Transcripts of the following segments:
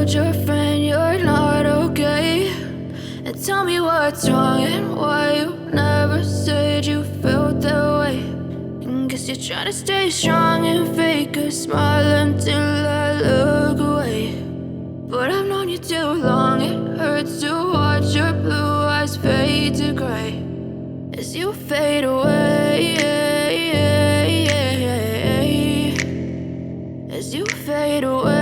told your friend you're not okay, and tell me what's wrong and why you never said you felt that way. And guess you're trying to stay strong and fake a smile until I look away. But I've known you too long, it hurts to watch your blue eyes fade to gray as you fade away, as you fade away.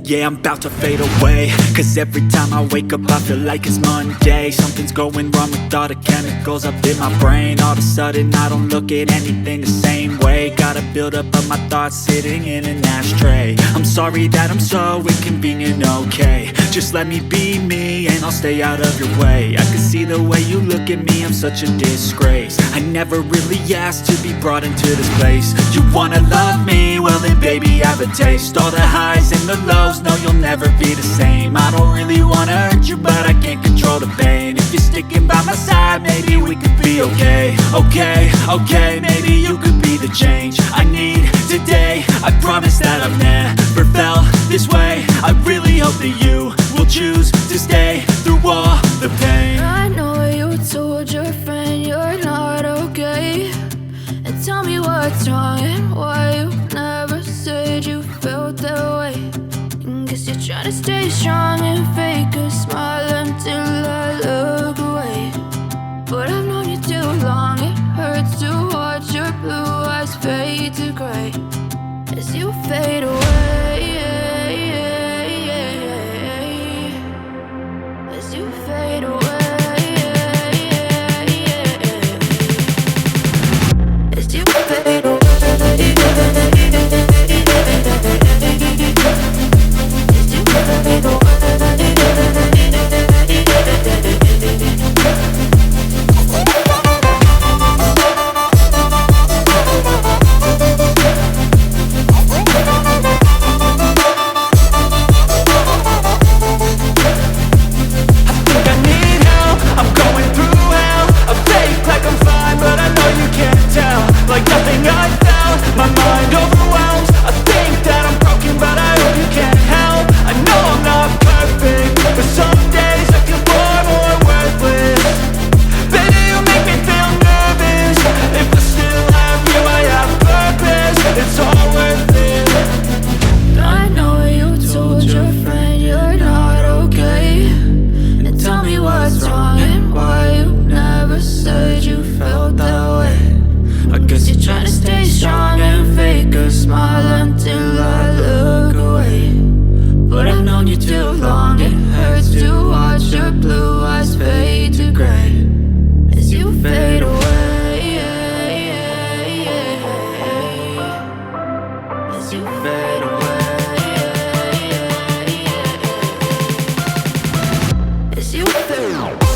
Yeah, I'm about to fade away, cause every time I wake up I feel like it's Monday. Something's going wrong with all the chemicals up in my brain. All of a sudden I don't look at anything the same way. Got a buildup of my thoughts sitting in an ashtray. I'm sorry that I'm so inconvenient, okay. Just let me be me and I'll stay out of your way. I can see the way you look at me, I'm such a disgrace. I never really asked to be brought into this place. You wanna love me? Well then baby, have a taste. All the highs and the lows, no, you'll never be the same. I don't really wanna hurt you, but I can't control the pain. If you're sticking by my side, maybe we could be okay. Okay, maybe you could be the change I need today. I promise that I've never felt this way. I really hope that you will choose to stay through all the pain. I know you told your friend you're not okay, and tell me what's wrong and why you never said you felt that way. And guess you're trying to stay strong and fake a smile until I look away. But I've known you too long, it hurts to watch your blue eyes fade to gray as you fade away, as you fade away. As you fade away. As you fade away.